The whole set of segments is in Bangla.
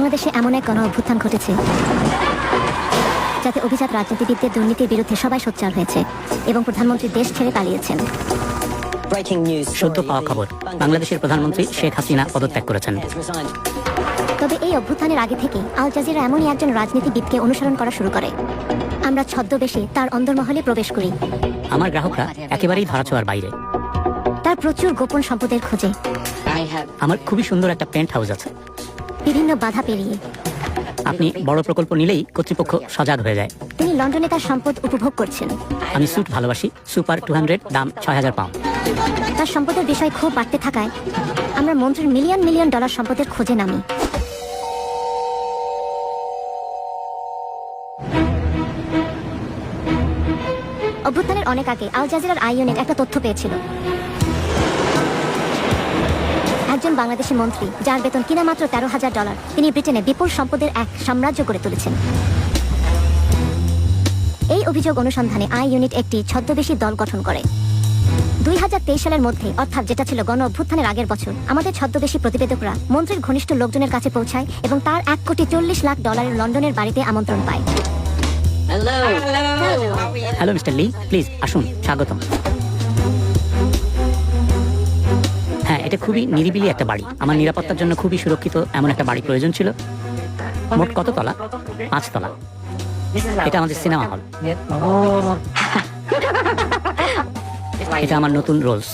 বাংলাদেশে এমন এক গণ অভ্যুত্থান ঘটেছে যাতে অভিজাত রাজনীতিবিদদের দুর্নীতির বিরুদ্ধে সবাই সোচ্চার হয়েছে এবং প্রধানমন্ত্রী দেশ ছেড়ে পালিয়েছেন। সদ্য পাওয়া খবর, বাংলাদেশের প্রধানমন্ত্রী শেখ হাসিনা পদত্যাগ করেছেন। তবে এই অভ্যুত্থানের আগে থেকে আল জাজিরা এমনই একজন রাজনীতিবিদকে অনুসরণ করা শুরু করে। আমরা ছদ্মবেশে তার অন্দরমহলে প্রবেশ করি। আমার গ্রাহকরা একেবারেই ধরাছোঁয়ার বাইরে। তার প্রচুর গোপন সম্পদের খোঁজে। আমার খুবই সুন্দর একটা পেন্ট হাউস আছে। বিভিন্ন বাধা পেরিয়ে আপনি বড় প্রকল্প নিলেই কর্তৃপক্ষ সজাগ হয়ে যায়। তিনি লন্ডনে তার সম্পদ উপভোগ করছেন। আমি স্যুট ভালোবাসি, সুপার 200, দাম ৬,০০০ পাউন্ড। তার সম্পদের বিষয় খুব বাড়তে থাকায় আমরা মন্ত্রীর মিলিয়ন মিলিয়ন ডলার সম্পদের খোঁজে নামি। অভ্যুত্থানের অনেক আগে আল জাজিরার আই ইউনিট একটা তথ্য পেয়েছিল। একজন বাংলাদেশি মন্ত্রী, যার বেতন কিনা মাত্র $13,000, তিনি ব্রিটেনে বিপুল সম্পদের এক সাম্রাজ্য গড়ে তুলেছেন। এই অভিযোগ অনুসন্ধানে আই ইউনিট একটি ছদ্মবেশী দল গঠন করে। 2023 সালের মধ্যে, অর্থাৎ যেটা ছিল গণ অভ্যুত্থানের আগের বছর, আমাদের ছদ্মবেশী প্রতিবেদকরা মন্ত্রীর ঘনিষ্ঠ লোকজনের কাছে পৌঁছায় এবং তার $1,40,00,000 লন্ডনের বাড়িতে আমন্ত্রণ পায়। হ্যালো মিস্টার লি, প্লিজ আসুন, স্বাগতম। হ্যাঁ, এটা খুবই নিরিবিলি একটা বাড়ি। আমার নিরাপত্তার জন্য খুবই সুরক্ষিত এমন একটা বাড়ি প্রয়োজন ছিল। মোট কত তলা? 5 তলা। এটা আমাদের সিনেমা হল। এটা আমার নতুন রোলস।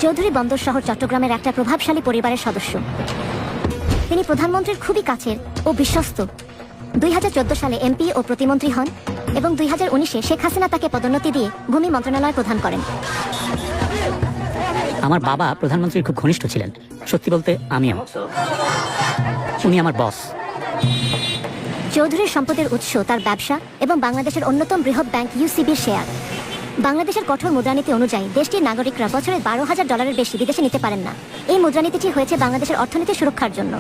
চৌধুরী বন্দর শহর চট্টগ্রামের একটা প্রভাবশালী পরিবারের সদস্য। তিনি প্রধানমন্ত্রীর খুবই কাছের ও বিশ্বস্ত। 2014 সালে এমপি ও প্রতিমন্ত্রী হন এবং 2019-এ শেখ হাসিনা তাকে পদোন্নতি দিয়ে ভূমি মন্ত্রণালয় প্রদান করেন। আমার বাবা প্রধানমন্ত্রীর খুব ঘনিষ্ঠ ছিলেন। সত্যি বলতে আমিও। উনি আমার বস। চৌধুরীর সম্পদের উৎস তার ব্যবসা এবং বাংলাদেশের অন্যতম বৃহৎ ব্যাংক ইউসিবির শেয়ার। বাংলাদেশের কঠোর মুদ্রানীতি অনুযায়ী দেশটির নাগরিকরা বছরে $12,000 বেশি বিদেশে নিতে পারেন না। এই মুদ্রানীতিটি হয়েছে বাংলাদেশের অর্থনীতির সুরক্ষার জন্য।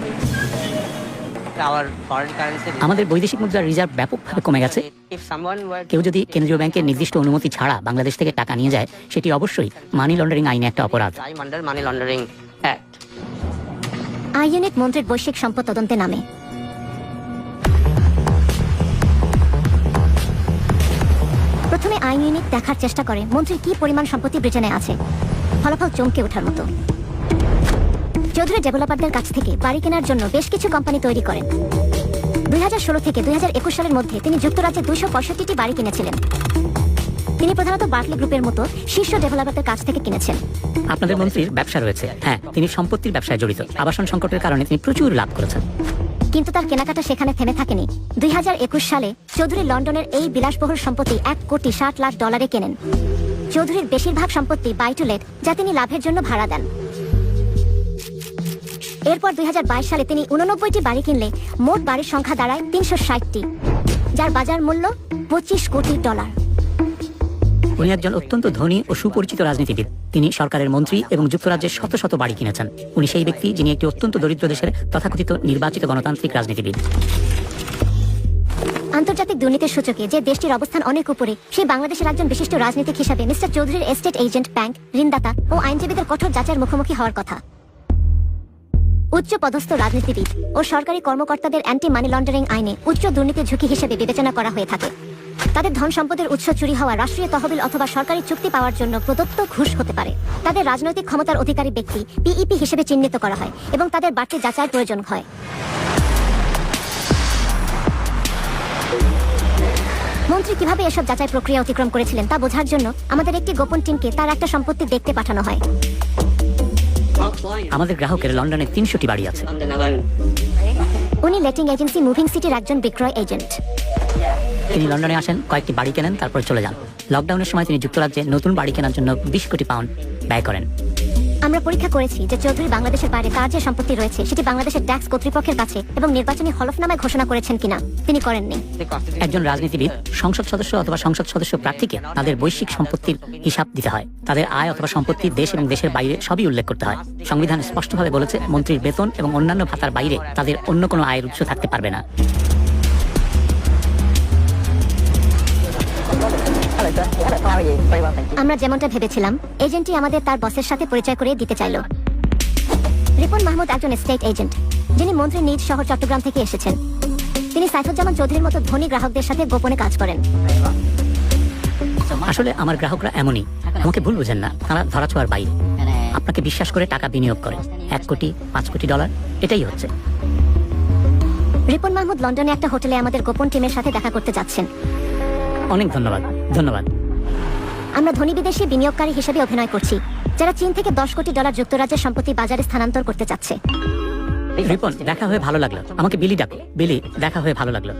আমাদের বৈদেশিক মুদ্রার রিজার্ভ ব্যাপকভাবে কমে গেছে। কেউ যদি কেন্দ্রীয় ব্যাংকের নির্দিষ্ট অনুমতি ছাড়া বাংলাদেশ থেকে টাকা নিয়ে যায়, সেটি অবশ্যই মানি লন্ডারিং আইনে একটা অপরাধ। আই ইউনিট মন্ত্রীর বৈশ্বিক সম্পদ তদন্তে নামে। প্রথমে আই ইউনিট দেখার চেষ্টা করে মন্ত্রীর কি পরিমাণ সম্পত্তি ব্রিটেনে আছে। ফলাফল চমকে ওঠার মতো। চৌধুরী ডেভেলপারদের কাছ থেকে বাড়ি কেনার জন্য বেশ কিছু কোম্পানি তৈরি করেন। 2016 থেকে 2021 সালের মধ্যে তিনি যুক্তরাজ্যে 265টি বাড়ি কিনেছিলেন। তিনি প্রধানত বার্কলি গ্রুপের মতো শীর্ষ ডেভেলপারদের কাছ থেকে কিনেছেন। আপনাদের মন্ত্রীর ব্যবসা রয়েছে। হ্যাঁ, তিনি সম্পত্তির ব্যবসায় জড়িত। আবাসন সংকটের কারণে তিনি প্রচুর লাভ করেছেন। কিন্তু তার কেনাকাটা সেখানে থেমে থাকেনি। 2021 সালে চৌধুরী লন্ডনের এই বিলাসবহুল সম্পত্তি $1,60,00,000 কেনেন। চৌধুরীর বেশিরভাগ সম্পত্তি বাই টু লেট, যা তিনি লাভের জন্য ভাড়া দেন। এরপর 2022 সালে তিনি 89টি বাড়ি কিনলে মোট বাড়ির সংখ্যা দাঁড়ায় 360টি, যার বাজার মূল্য $25 কোটি। উনি একজন অত্যন্ত ধনী ও সুপরিচিত রাজনীতিবিদ। তিনি সরকারের মন্ত্রী এবং যুক্তরাজ্যের শত শত বাড়ি কিনেছেন। উনি সেই ব্যক্তি যিনি একটি অত্যন্ত দরিদ্র দেশের তথাকথিত নির্বাচিত গণতান্ত্রিক রাজনীতিবিদ। আন্তর্জাতিক দুর্নীতির সূচকে যে দেশটির অবস্থান অনেক উপরে, সেই বাংলাদেশের একজন বিশিষ্ট রাজনীতিক হিসাবে মিস্টার চৌধুরীর এস্টেট এজেন্ট, ব্যাংক, ঋণদাতা ও আইনজীবীদের কঠোর যাচাইয়ের মুখোমুখি হওয়ার কথা। উচ্চ পদস্থ রাজনীতিবিদ ও সরকারি কর্মকর্তাদের অ্যান্টি মানি লন্ডারিং আইনে উচ্চ দুর্নীতির ঝুঁকি হিসেবে বিবেচনা করা হয়ে থাকে। তাদের ধন সম্পদের উৎস চুরি হওয়া রাষ্ট্রীয় তহবিল অথবা সরকারি চুক্তি পাওয়ার জন্য প্রদত্ত ঘুষ হতে পারে। তাদের রাজনৈতিক ক্ষমতার অধিকারী ব্যক্তি পিইপি হিসেবে চিহ্নিত করা হয় এবং তাদের বাড়তি যাচাইয়ের প্রয়োজন হয়। মন্ত্রী কিভাবে এসব যাচাই প্রক্রিয়া অতিক্রম করেছিলেন তা বোঝার জন্য আমাদের একটি গোপন টিমকে তার একটা সম্পত্তি দেখতে পাঠানো হয়। আমাদের গ্রাহকের লন্ডনে 300টি বাড়ি আছে। উনি লেটিং এজেন্সি মুভিং সিটির একজন বিক্রয় এজেন্ট। তিনি লন্ডনে আসেন, কয়েকটি বাড়ি কেনেন, তারপর চলে যান। লকডাউনের সময় তিনি যুক্তরাজ্যে নতুন বাড়ি কেনার জন্য 20 কোটি পাউন্ড ব্যয় করেন। আমরা পরীক্ষা করেছি যে চৌধুরী বাংলাদেশের বাইরে তার যে সম্পত্তি রয়েছে সেটি বাংলাদেশের ট্যাক্স কর্তৃপক্ষের কাছে এবং নির্বাচনী হলফনামায় ঘোষণা করেছেন কিনা। তিনি করেননি। একজন রাজনীতিবিদ, সংসদ সদস্য অথবা সংসদ সদস্য প্রার্থীকে তাদের বৈশ্বিক সম্পত্তির হিসাব দিতে হয়। তাদের আয় অথবা সম্পত্তি দেশ এবং দেশের বাইরে সবই উল্লেখ করতে হয়। সংবিধান স্পষ্টভাবে বলেছে, মন্ত্রীর বেতন এবং অন্যান্য ভাতার বাইরে তাদের অন্য কোনো আয়ের উৎস থাকতে পারবে না। আমরা যেমনটা ভেবেছিলাম, এজেন্টটি আমাদের তার বসের সাথে পরিচয় করিয়ে দিতে চাইল। রিপন মাহমুদ একজন স্টেট এজেন্ট, যিনি মন্ত্রীর নিজ শহর চট্টগ্রাম থেকে এসেছেন। তিনি সাইফুজ্জামান চৌধুরীর মতো ধনী গ্রাহকদের সাথে গোপনে কাজ করেন। আসলে আমার গ্রাহকরা এমনই, আমাকে ভুল বুঝেন না, তারা ধরাছোঁয়ার বাইরে। আপনাকে বিশ্বাস করে টাকা বিনিয়োগ করে, 1 কোটি 5 কোটি ডলার, এটাই হচ্ছে। রিপন মাহমুদ লন্ডনে একটা হোটেলে আমাদের গোপন টিমের সাথে দেখা করতে যাচ্ছেন। অনেক ধন্যবাদ। ধন্যবাদ। আমরা ধনী বিদেশি বিনিয়োগকারী হিসেবে অভিনয় করছি, যারা চীন থেকে 10 কোটি ডলার যুক্তরাজ্যের সম্পত্তি বাজারে স্থানান্তর করতে চাচ্ছে। রিপন, দেখা হয়ে ভালো লাগলো। আমাকে বিলি ডাকো। বিলি, দেখা হয়ে ভালো লাগলো।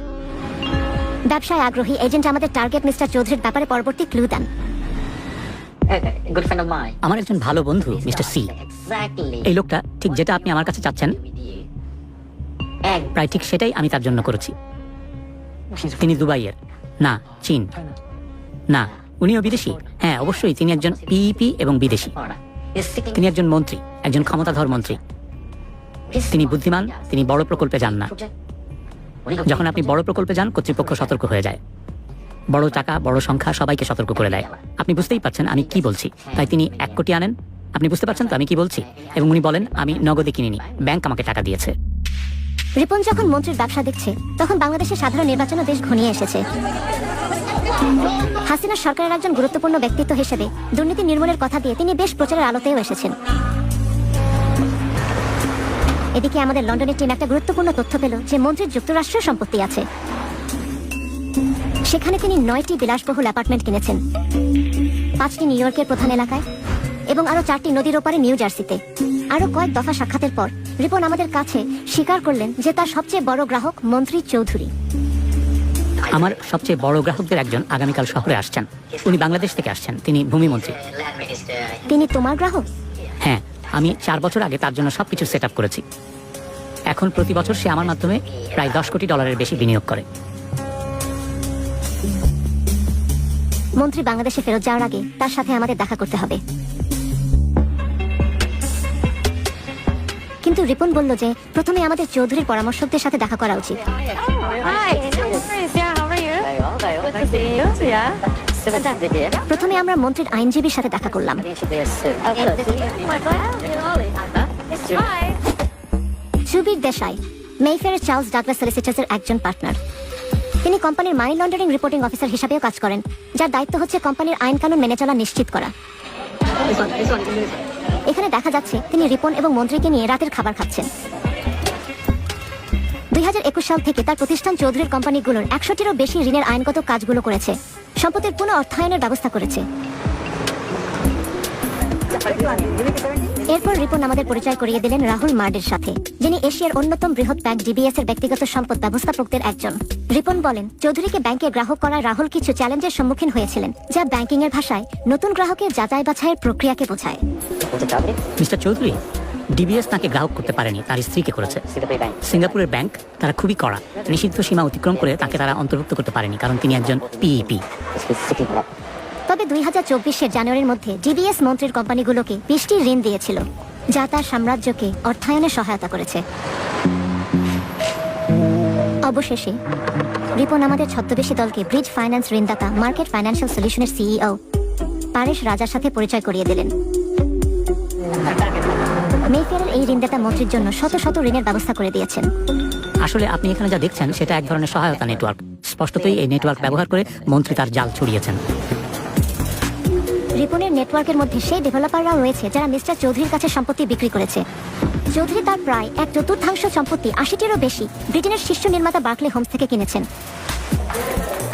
ব্যবসায় আগ্রহী এজেন্ট আমাদের টার্গেট মিস্টার চৌধুরীর ব্যাপারে পরবর্তী ক্লু দেন। good friend of mine. আমার একজন ভালো বন্ধু মিস্টার সি। Exactly. এই লোকটা ঠিক যেটা আপনি আমার কাছে চাচ্ছেন, প্রায় ঠিক সেটাই আমি তার জন্য করেছি। তিনি দুবাইয়ের না, চীন না, উনিও বিদেশি। হ্যাঁ, অবশ্যই তিনি একজন পিইপি এবং বিদেশি। তিনি একজন মন্ত্রী, একজন ক্ষমতাধর মন্ত্রী। তিনি বুদ্ধিমান, তিনি বড় প্রকল্পে যান না। যখন আপনি বড় প্রকল্পে যান, কর্তৃপক্ষ সতর্ক হয়ে যায়। বড় টাকা, বড় সংখ্যা সবাইকে সতর্ক করে দেয়। আপনি বুঝতেই পারছেন আমি কি বলছি। তাই তিনি 1 কোটি আনেন। আপনি বুঝতে পারছেন তো আমি কি বলছি? এবং উনি বলেন আমি নগদে কিনিনি, ব্যাংক আমাকে টাকা দিয়েছে। রিপন যখন মন্ত্রীর ব্যবসা দেখছে, তখন বাংলাদেশের সাধারণ নির্বাচনও বেশ ঘনিয়ে এসেছে। হাসিনা সরকারের একজন গুরুত্বপূর্ণ ব্যক্তিত্ব হিসেবে দুর্নীতি নির্মূলের কথা দিয়ে তিনি বেশ প্রচারের আলোতেও এসেছেন। এদিকে আমাদের লন্ডনের টিম একটা গুরুত্বপূর্ণ তথ্য পেল যে মন্ত্রীর যুক্তরাষ্ট্রের সম্পত্তি আছে। সেখানে তিনি 9টি বিলাসবহুল অ্যাপার্টমেন্ট কিনেছেন, 5টি নিউ ইয়র্কের প্রধান এলাকায় এবং আরো 4টি নদীর ওপারে নিউ জার্সিতে। আরো কয়েক দফা সাক্ষাতের পর রিপন আমাদের কাছে স্বীকার করলেন যে তার সবচেয়ে বড় গ্রাহক মন্ত্রী চৌধুরী। আমার সবচেয়ে বড় গ্রাহকদের একজন আগামীকাল শহরে আসছেন। উনি বাংলাদেশ থেকে আসছেন। তিনি ভূমিমন্ত্রী। তিনি তোমার গ্রাহক? হ্যাঁ, আমি 4 বছর আগে তার জন্য সবকিছু সেট আপ করেছি। এখন প্রতি বছর সে আমার মাধ্যমে প্রায় 10 কোটি ডলারের বেশি বিনিয়োগ করে। মন্ত্রী বাংলাদেশে ফেরত যাওয়ার আগে তার সাথে আমাদের দেখা করতে হবে। কিন্তু রিপন বলল যে প্রথমে আমাদের চৌধুরীর পরামর্শকদের সাথে দেখা করা উচিত। Hi, yeah, how are you? Good to see you. Yeah. প্রথমে আমরা মন্ত্রীর আইনজীবীর সাথে দেখা করলাম। Hi. সুবীর দেশাই, মেইফেয়ারের চার্লস ডাগলাস সলিসিটার্সের একজন পার্টনার। তিনি কোম্পানির মানি লন্ডারিং রিপোর্টিং অফিসার হিসেবেও কাজ করেন, যার দায়িত্ব হচ্ছে কোম্পানির আইন কানুন মেনে চলা নিশ্চিত করা। এখানে দেখা যাচ্ছে তিনি রিপন এবং মন্ত্রীকে নিয়ে রাতের খাবার খাচ্ছেন। 2021 সাল থেকে তার প্রতিষ্ঠান চৌধুরীর কোম্পানিগুলোর 100টিরও বেশি ঋণের আইনগত কাজগুলো করেছে, সম্পত্তির পুনঃ অর্থায়নের ব্যবস্থা করেছে। এরপর রিপন আমাদের পরিচয় করিয়ে দিলেন রাহুল মার্ডের সাথে, যিনি এশিয়ার অন্যতম বৃহৎ ব্যাংক ডিবিএস এর ব্যক্তিগত সম্পদ ব্যবস্থাপকদের একজন। রিপন বলেন চৌধুরীকে ব্যাংকে গ্রাহক করায় রাহুল কিছু চ্যালেঞ্জের সম্মুখীন হয়েছিলেন, যা ব্যাংকিং এর ভাষায় নতুন গ্রাহকের যাচাই বাছাইয়ের প্রক্রিয়াকে বোঝায়। মিস্টার চৌধুরী, ডিবিএস তাকে গ্রাহক করতে পারেনি, তার স্ত্রীকে করেছে। সিঙ্গাপুরের ব্যাংক তারা খুবই কড়া, নিষিদ্ধ সীমা অতিক্রম করে তাকে তারা অন্তর্ভুক্ত করতে পারেনি, কারণ তিনি একজন পিইপি। তবে 2024 জানুয়ারির মধ্যে ডিবিএস মন্ত্রীর কোম্পানিগুলোকে 20টি ঋণ দিয়েছিল, যা তার সাম্রাজ্যকে অর্থায়নে সহায়তা করেছে। অবশেষে রিপন আমাদের ছদ্মবেশী দলকে ব্রিজ ফাইন্যান্স ঋণদাতা মার্কেট ফাইন্যান্সিয়াল সলিউশনের সিইও পারেশ রাজার সাথে পরিচয় করিয়ে দিলেন। মেইফেয়ারের এই ঋণদাতা মন্ত্রীর জন্য শত শত ঋণের ব্যবস্থা করে দিয়েছেন। আসলে আপনি এখানে যা দেখছেন সেটা এক ধরনের সহায়তা নেটওয়ার্ক। স্পষ্টতই এই নেটওয়ার্ক ব্যবহার করে মন্ত্রী তার জাল ছড়িয়েছেন। রিপনের নেটওয়ার্কের মধ্যে সেই ডেভেলপাররাও রয়েছে যারা মিস্টার চৌধুরীর কাছে সম্পত্তি বিক্রি করেছে। চৌধুরী তার প্রায় 1/4 সম্পত্তি 80টিরও বেশি ব্রিটেনের শীর্ষ নির্মাতা বার্কলে হোমস থেকে কিনেছেন।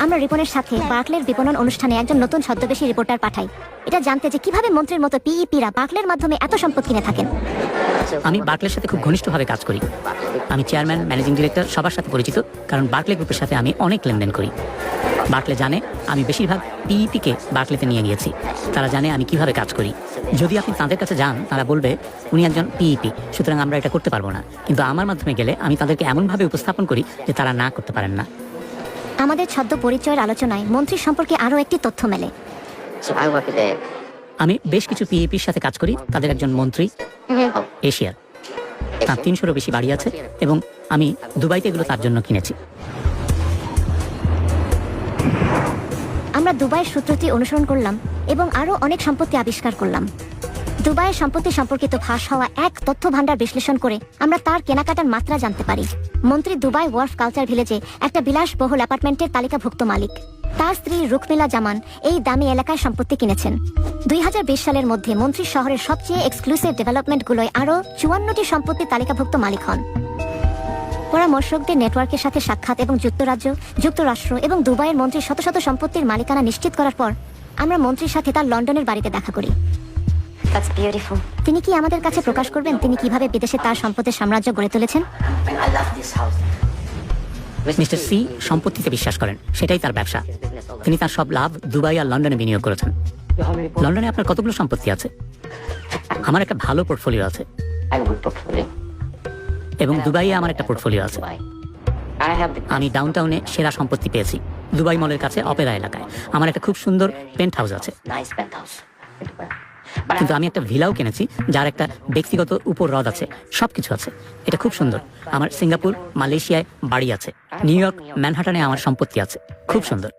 আমরা রিপনের সাথে বার্কলের বিপণন অনুষ্ঠানে একজন নতুন ছদ্মবেশী রিপোর্টার পাঠাই, এটা জানতে যে কিভাবে মন্ত্রীর মতো পিইপিরা বার্কলের মাধ্যমে এত সম্পদ কিনে থাকেন। আমি বার্কলের সাথে খুব ঘনিষ্ঠভাবে কাজ করি। আমি চেয়ারম্যান, ম্যানেজিং ডিরেক্টর সবার সাথে পরিচিত, কারণ বার্কলে গ্রুপের সাথে আমি অনেক লেনদেন করি। বার্কলে জানে আমি বেশিরভাগ পিইপিকে বার্কলেতে নিয়ে গিয়েছি। তারা জানে আমি কিভাবে কাজ করি। যদি আপনি তাদের কাছে যান, তারা বলবে উনি একজন পিইপি, সুতরাং আমরা এটা করতে পারবো না। কিন্তু আমার মাধ্যমে গেলে আমি তাদেরকে এমনভাবে উপস্থাপন করি যে তারা না করতে পারেন না। আমাদের ছদ্ম পরিচয়ের আলোচনায় মন্ত্রী সম্পর্কে আরও একটি তথ্য মেলে। আমি বেশ কিছু পিইপির সাথে কাজ করি। তাদের একজন মন্ত্রী এশিয়ার, তার 300-রও বেশি বাড়ি আছে এবং আমি দুবাইতে এগুলো তার জন্য কিনেছি। আমরা দুবাইয়ের সূত্রটি অনুসরণ করলাম এবং আরও অনেক সম্পত্তি আবিষ্কার করলাম। দুবাইয়ের সম্পত্তি সম্পর্কিত ফাঁস হওয়া এক তথ্য ভান্ডার বিশ্লেষণ করে আমরা তার কেনাকাটার মাত্রা জানতে পারি। মন্ত্রী দুবাই ওয়ার্ফ কালচার ভিলেজে একটা বিলাসবহুল অ্যাপার্টমেন্টের তালিকাভুক্ত মালিক। তার স্ত্রী রুকমিলা জামান এই দামি এলাকায় সম্পত্তি কিনেছেন। 2020 সালের মধ্যে মন্ত্রী শহরের সবচেয়ে এক্সক্লুসিভ ডেভেলপমেন্টগুলোয় আরও 54টি সম্পত্তির তালিকাভুক্ত মালিক হন। পরামর্শকদের নেটওয়ার্কের সাথে সাক্ষাৎ এবং যুক্তরাজ্য, যুক্তরাষ্ট্র এবং দুবাইয়ের মন্ত্রীর শত শত সম্পত্তির মালিকানা নিশ্চিত করার পর আমরা মন্ত্রীর সাথে তার লন্ডনের বাড়িতে দেখা করি। That's beautiful. তিনি কি আমাদের কাছে প্রকাশ করবেন তিনি কিভাবে বিদেশে তার সম্পদের সাম্রাজ্য গড়ে তুলেছেন? I love this house. Mister C সম্পত্তিতে বিশ্বাস করেন, সেটাই তার ব্যবসা। তিনি তার সব লাভ দুবাই আর লন্ডনে বিনিয়োগ করেছেন। লন্ডনে আপনার কতগুলো সম্পত্তি আছে? আমার একটা ভালো পোর্টফোলিও আছে, I have a good portfolio. এবং দুবাইয়ে আমার একটা পোর্টফোলিও আছে। Dubai. I have the আমি ডাউনটাউনে সেরা সম্পত্তি পেয়েছি, দুবাই মলের কাছে অপেরা এলাকায়। আমার একটা খুব সুন্দর পেন্ট হাউস আছে, nice penthouse in Dubai. But কিন্তু আমি একটা ভিলাও কিনেছি যার একটা ব্যক্তিগত উপর হ্রদ আছে, সবকিছু আছে। এটা খুব সুন্দর। আমার সিঙ্গাপুর, মালয়েশিয়ায় বাড়ি আছে, নিউ ইয়র্ক, ম্যানহাটনে আমার সম্পত্তি আছে, খুব সুন্দর।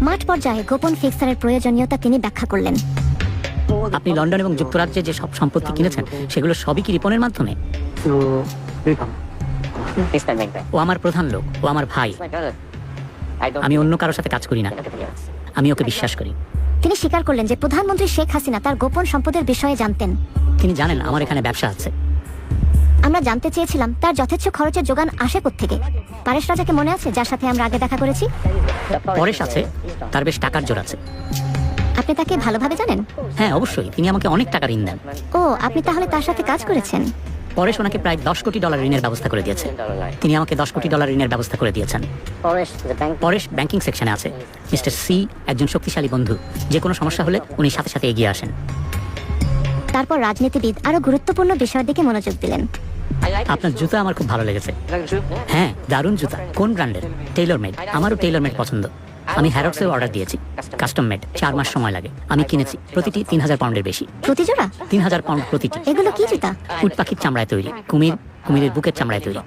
মাঠ পর্যায়ে গোপন ফিক্সারের প্রয়োজনীয়তা তিনি ব্যাখ্যা করলেন। আপনি লন্ডন এবং যুক্তরাজ্যে যে সব সম্পত্তি কিনেছেন সেগুলো সবই কি রিপনের মাধ্যমে? It's my main bank. ও আমার প্রধান লোক, ও আমার ভাই। My brother. I don't আমি অন্য কারোর সাথে কাজ করি না, anybody else. আমি ওকে বিশ্বাস করি। তিনি স্বীকার করলেন যে প্রধানমন্ত্রী শেখ হাসিনা তার গোপন সম্পদের বিষয়ে জানতেন। তিনি জানেন আমার এখানে ব্যবসা আছে। আমরা জানতে চেয়েছিলাম তার যথেচ্ছ খরচের যোগান আসে কোত্থেকে। পারেশ রাজাকে মনে আছে, যার সাথে আমরা আগে দেখা করেছি? পরেশ আছে, তার বেশ টাকার জোর আছে। আপনি তাকে ভালোভাবে জানেন? হ্যাঁ অবশ্যই, তিনি আমাকে অনেক টাকা ঋণ দেন। ও, আপনি তাহলে তার সাথে কাজ করেছেন? পরেশ ওনাকে প্রায় $10 কোটি ঋণের ব্যবস্থা করে দিয়েছে। তিনি আমাকে $10 কোটি ঋণের ব্যবস্থা করে দিয়েছেন। Forest, the bank. Paresh banking সেকশনে আছে। মিস্টার সি একজন শক্তিশালী বন্ধু, যে কোনো সমস্যা হলে উনি সাথে সাথে এগিয়ে আসেন। তারপর রাজনীতিবিদ আরো গুরুত্বপূর্ণ বিষয়ের দিকে মনোযোগ দিলেন। I like আপনার জুতা আমার খুব ভালো লেগেছে। Like shoe? হ্যাঁ, দারুণ জুতা। কোন ব্র্যান্ডের? Taylor made. আমারও টেইলর মেড পছন্দ। আমি হ্যারোডসেও অর্ডার দিয়েছি, কাস্টম মেড। 4 মাস সময় লাগে। আমি কিনেছি, প্রতিটি 3000 পাউন্ডের বেশি। প্রতি জোড়া? 3000 পাউন্ড প্রতিটি। এগুলো কি জুতা? উট পাখির চামড়ায় তৈরি, কুমিরের বুকের চামড়ায় তৈরি।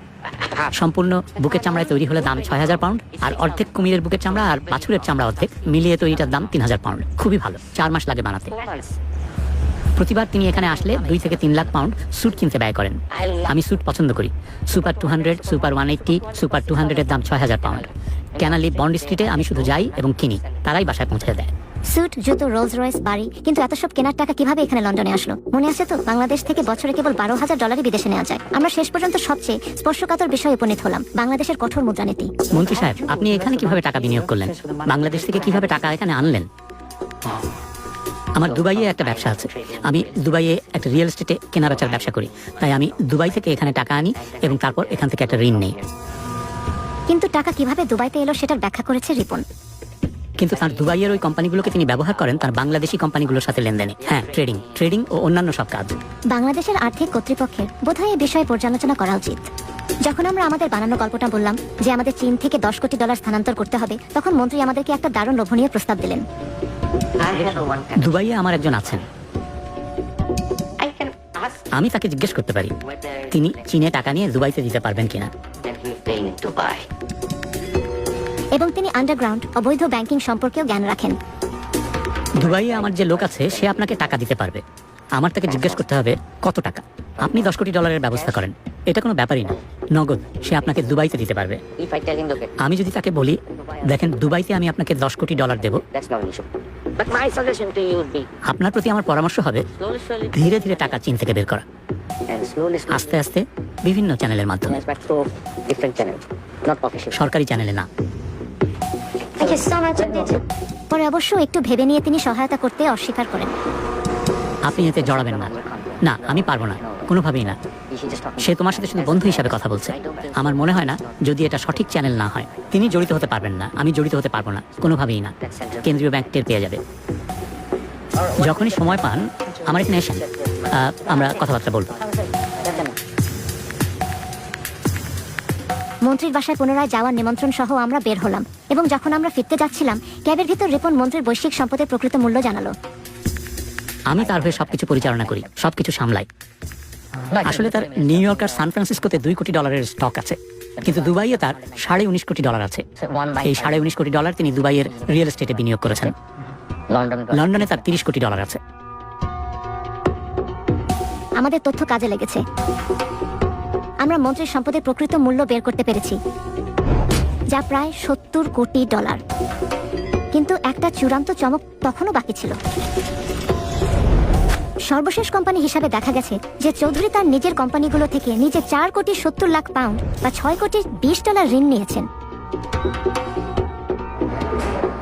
সম্পূর্ণ বুকের চামড়ায় তৈরি হলে দাম 6000 পাউন্ড, আর অর্ধেক কুমিরের বুকের চামড়া আর বাছুরের চামড়া অর্ধেক মিলিয়ে তৈরিটার দাম 3000 পাউন্ড। খুবই ভালো, 4 মাস লাগে বানাতে। 4 months. প্রতিবার তিনি এখানে আসলে 2 থেকে 3 লাখ পাউন্ড স্যুট কিনতে ব্যয় করেন। আমি স্যুট পছন্দ করি। সুপার 200, সুপার 180, সুপার 200 এর দাম 6000 পাউন্ড। ক্যানালি বন্ড স্ট্রিটে আমি শুধু যাই এবং কিনি, তারাই বাসায় পৌঁছে দেয়। স্যুট, জুতো, রোলস রয়েস, বাড়ি, কিন্তু এত সব কেনার টাকা কিভাবে এখানে লন্ডনে আসলো? মনে আছে তো, বাংলাদেশ থেকে বছরে কেবল $12,000 বিদেশে নেওয়া যায়। আমরা শেষ পর্যন্ত সবচেয়ে স্পর্শকাতর বিষয়ে উপনীত হলাম, বাংলাদেশের কঠোর মুদ্রানীতি। মন্ত্রী সাহেব, আপনি এখানে কিভাবে টাকা বিনিয়োগ করলেন? বাংলাদেশ থেকে কিভাবে টাকা এখানে আনলেন? আমার দুবাইয়ে একটা ব্যবসা আছে। আমি দুবাইয়ে একটা রিয়েল এস্টেটে কেনাবেচার ব্যবসা করি, তাই আমি দুবাই থেকে এখানে টাকা আনি এবং তারপর এখান থেকে একটা ঋণ নেই। কিন্তু টাকা কিভাবে দুবাইতে এলো সেটার ব্যাখ্যা করেছে রিপন। কিন্তু তার দুবাইয়ের ওই কোম্পানিগুলোকে তিনি ব্যবহার করেন তার বাংলাদেশি কোম্পানিগুলোর সাথে লেনদেনে। হ্যাঁ, ট্রেডিং ও অন্যান্য সব কাজ। বাংলাদেশের আর্থিক কর্তৃপক্ষের বোধহয় এই বিষয়ে পর্যালোচনা করা উচিত। যখন আমরা আমাদের বানানো গল্পটা বললাম যে আমাদের চীন থেকে $10 কোটি স্থানান্তর করতে হবে, তখন মন্ত্রী আমাদেরকে একটা দারুণ লোভনীয় প্রস্তাব দিলেন। I have one kind. দুবাইয়ে আমার একজন আছেন, I can ask আমি তাকে জিজ্ঞেস করতে পারি whether তিনি চীনে টাকা নিয়ে দুবাইতে দিতে পারবেন কিনা। can he pay in Dubai. এবং তিনি আন্ডারগ্রাউন্ড অবৈধ ব্যাংকিং সম্পর্কেও জ্ঞান রাখেন। দুবাইয়ে আমার যে লোক আছে সে আপনাকে টাকা দিতে পারবে। আমার তাকে জিজ্ঞেস করতে হবে কত টাকা। আপনি $10 কোটি ব্যবস্থা করেন, এটা কোনো ব্যাপারই না, নগদ সে আপনাকে দুবাইতে দিতে পারবে। If I tell him, look, আমি যদি তাকে বলি, দেখেন দুবাইতে আমি আপনাকে $10 কোটি দেব, that's not an issue. But my suggestion to you would be আপনার প্রতি আমার পরামর্শ হবে slowly, ধীরে ধীরে টাকা চীন থেকে বের করা, and slowly, আস্তে আস্তে বিভিন্ন চ্যানেলের মাধ্যমে, transfer through different channels, not official. সরকারি চ্যানেলে না। Thank you so much indeed. পরে অবশ্য একটু ভেবে নিয়ে তিনি সহায়তা করতে অস্বীকার করেন। আপনি এতে জড়াবেন না। না, আমি পারবো না, কোনোভাবেই না। You should just talk. সে তোমার সাথে শুধু বন্ধু হিসাবে কথা বলছে। আমার মনে হয় না, যদি এটা সঠিক চ্যানেল না হয়। তিনি জড়িত হতে পারবেন না, আমি জড়িত হতে পারবো না, কোনোভাবেই না। কেন্দ্রীয় ব্যাংক টের পেয়ে যাবে। যখনই সময় পান আমার এখানে এসেন, আমরা কথাবার্তা বলবো। মন্ত্রীর বাসায় পুনরায় যাওয়ার নিমন্ত্রণ সহ আমরা বের হলাম, এবং যখন আমরা ফিরতে যাচ্ছিলাম ক্যাবের ভিতর রিপন মন্ত্রীর বৈশ্বিক সম্পদের প্রকৃত মূল্য জানালো। আমি তার হয়ে সবকিছু পরিচালনা করি, সবকিছু সামলাই। আসলে তার নিউ ইয়র্ক আর সান ফ্রান্সিসকোতে $2 কোটি স্টক আছে, কিন্তু দুবাইয়ে তার $19.5 কোটি আছে। এই $19.5 কোটি তিনি দুবাইয়ের রিয়েল এস্টেটে বিনিয়োগ করেছেন। লন্ডন লন্ডনে তার 30 কোটি ডলার আছে। আমাদের তথ্য কাজে লেগেছে। আমরা মন্ত্রীর সম্পদের প্রকৃত মূল্য বের করতে পেরেছি, যা প্রায় 70 কোটি ডলার। কিন্তু একটা চূড়ান্ত চমক তখনও বাকি ছিল। সর্বশেষ কোম্পানি হিসাবে দেখা গেছে যে চৌধুরী তার নিজের কোম্পানিগুলো থেকে নিজে 4 কোটি 70 লাখ পাউন্ড বা 6 কোটি 20 ডলার ঋণ নিয়েছেন।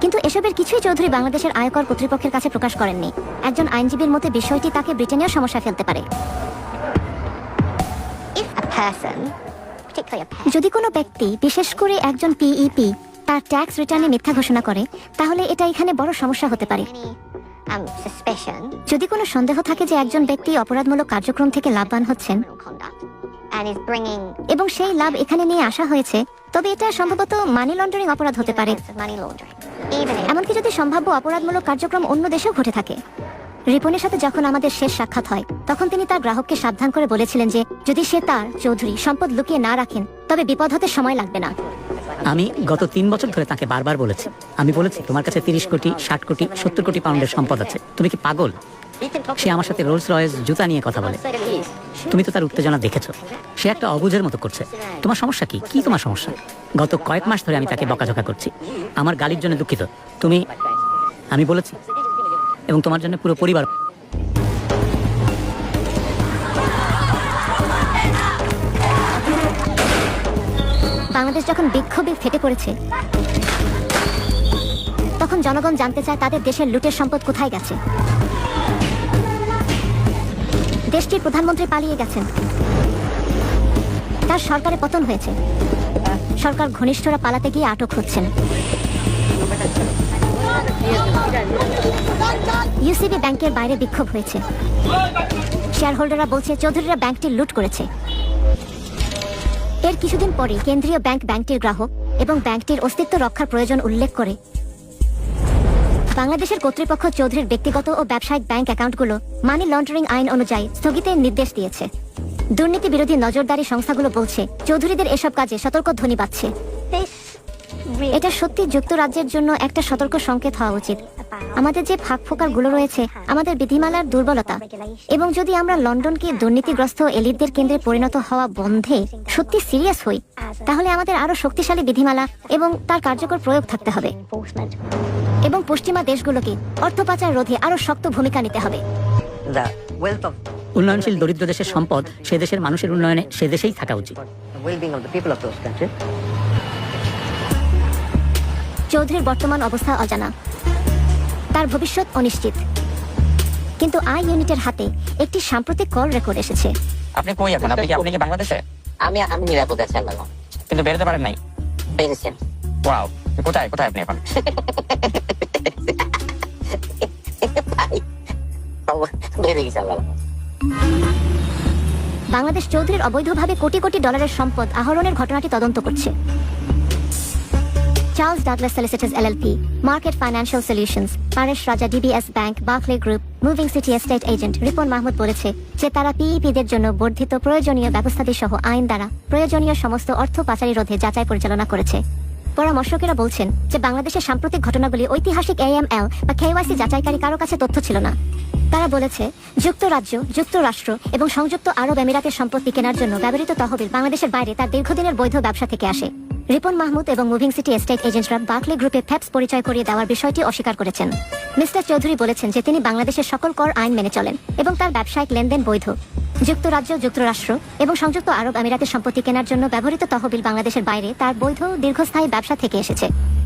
কিন্তু এসবের কিছুই চৌধুরী বাংলাদেশের আয়কর কর্তৃপক্ষের কাছে প্রকাশ করেননি। একজন আইনজীবীর মতে বিষয়টি তাকে ব্রিটেনেও সমস্যা ফেলতে পারে। যদি কোনো ব্যক্তি, বিশেষ করে একজন পিইপি, তার ট্যাক্স রিটার্নে মিথ্যা ঘোষণা করে, তাহলে এটা এখানে বড় সমস্যা হতে পারে। যদি কোনো সন্দেহ থাকে যে একজন ব্যক্তি অপরাধমূলক কার্যক্রম থেকে লাভবান হচ্ছেন এবং সেই লাভ এখানে নিয়ে আসা হয়েছে, তবে এটা সম্ভবত মানি লন্ডারিং অপরাধ হতে পারে, এমনকি যদি সম্ভাব্য অপরাধমূলক কার্যক্রম অন্য দেশেও ঘটে থাকে। রিপনের সাথে যখন আমাদের শেষ সাক্ষাৎ হয়, তখন তিনি তার গ্রাহককে সাবধান করে বলেছিলেন যে যদি সে তার চৌধুরী সম্পদ লুকিয়ে না রাখেন, তবে বিপদ হতে সময় লাগবে না। আমি গত 3 বছর ধরে তাকে বারবার বলেছি, আমি বলেছি তোমার কাছে 30 কোটি 60 কোটি 70 কোটি পাউন্ডের সম্পদ আছে, তুমি কি পাগল? সে আমার সাথে রোলস রয়েস জুতা নিয়ে কথা বলে। তুমি তো তার উত্তেজনা দেখেছো, সে একটা অবুঝের মতো করছে। তোমার সমস্যা কি? কি তোমার সমস্যা? গত কয়েক মাস ধরে আমি তাকে বকাঝকা করছি। আমার গালির জন্য দুঃখিত। আমি বলেছি, এবং তোমার জন্য পুরো পরিবার। বাংলাদেশ যখন বিক্ষোভে ফেটে পড়েছে, তখন জনগণ জানতে চায় তাদের দেশের লুটের সম্পদ কোথায় গেছে। দেশটির প্রধানমন্ত্রী পালিয়ে গেছেন, তার সরকারে পতন হয়েছে, সরকার ঘনিষ্ঠরা পালাতে গিয়ে আটক হচ্ছেন। ইউসিবি ব্যাংকের বাইরে বিক্ষোভ হয়েছে। শেয়ার হোল্ডাররা বলছে চৌধুরীরা ব্যাংকটি লুট করেছে। এর কিছুদিন পরে কেন্দ্রীয় ব্যাংক ব্যাংকটির গ্রাহক এবং ব্যাংকটির অস্তিত্ব রক্ষার প্রয়োজন উল্লেখ করে বাংলাদেশের কর্তৃপক্ষ চৌধুরীর ব্যক্তিগত ও ব্যবসায়িক ব্যাংক অ্যাকাউন্টগুলো মানি লন্ডারিং আইন অনুযায়ী স্থগিতের নির্দেশ দিয়েছে। দুর্নীতি বিরোধী নজরদারি সংস্থাগুলো বলছে চৌধুরীদের এসব কাজে সতর্ক ধ্বনি বাজছে। এটা সত্যি যুক্তরাজ্যের জন্য একটা সতর্ক সংকেত হওয়া উচিত। আমাদের যে ফাঁকফোকরগুলো রয়েছে, আমাদের বিধিমালার দুর্বলতা, এবং যদি আমরা লন্ডনকে দুর্নীতিগ্রস্ত এলিটদের কেন্দ্রে পরিণত হওয়া বন্ধে সত্যি সিরিয়াস হই, তাহলে আমাদের আরো শক্তিশালী বিধিমালা এবং তার কার্যকর প্রয়োগ থাকতে হবে, এবং পশ্চিমা দেশগুলোকে অর্থ পাচার রোধে আরো শক্ত ভূমিকা নিতে হবে। উন্নয়নশীল দরিদ্র দেশের সম্পদ সে দেশের মানুষের উন্নয়নে সে দেশেই থাকা উচিত। চৌধুরীর বর্তমান অবস্থা অজানা, তার ভবিষ্যৎ অনিশ্চিত, কিন্তু আই ইউনিটের হাতে একটি সাম্প্রতিক কল রেকর্ড এসেছে। আপনি কই এখন? আপনি কি বাংলাদেশে? আমি নিরাপদে আছি, আল্লাহ। কিন্তু বেরোতে পারেন নাই? পেরেছেন? ওয়াও, কোথায় কোথায় আপনি এখন? বেড়ে গেছে, আল্লাহ। বাংলাদেশ চৌধুরীর অবৈধভাবে কোটি কোটি ডলারের সম্পদ আহরণের ঘটনাটি তদন্ত করছে। Charles Douglas solicitors LLP, market financial solutions, Paresh Raja DBS bank, Barclay group, moving city estate agent Ripon Mahmud বলেছে যে তারা পিইপিদের জন্য বর্ধিত প্রয়োজনীয় ব্যবস্থাদি সহ আইন দ্বারা প্রয়োজনীয় সমস্ত অর্থ পাচারি রোধে যাচাই পরিচালনা করেছে। পরামর্শকেরা বলছেন যে বাংলাদেশের সাম্প্রতিক ঘটনাগুলি ঐতিহাসিক AML বা KYC যাচাইকারী কারো কাছে তথ্য ছিল না। তারা বলেছে যুক্তরাজ্য, যুক্তরাষ্ট্র এবং সংযুক্ত আরব আমিরাতের সম্পত্তি কেনার জন্য ব্যবহৃত তহবিল বাংলাদেশের বাইরে তার দীর্ঘদিনের বৈধ ব্যবসা থেকে আসে। রিপন মাহমুদ এবং মুভিং সিটি এস্টেট এজেন্টরা বার্কলে গ্রুপে ফ্যাপস পরিচয় করিয়ে দেওয়ার বিষয়টি অস্বীকার করেছেন। মিস্টার চৌধুরী বলেছেন যে তিনি বাংলাদেশের সকল কর আইন মেনে চলেন এবং তার ব্যবসায়িক লেনদেন বৈধ। যুক্তরাজ্য, যুক্তরাষ্ট্র এবং সংযুক্ত আরব আমিরাতের সম্পত্তি কেনার জন্য ব্যবহৃত তহবিল বাংলাদেশের বাইরে তার বৈধ দীর্ঘস্থায়ী ব্যবসা থেকে এসেছে।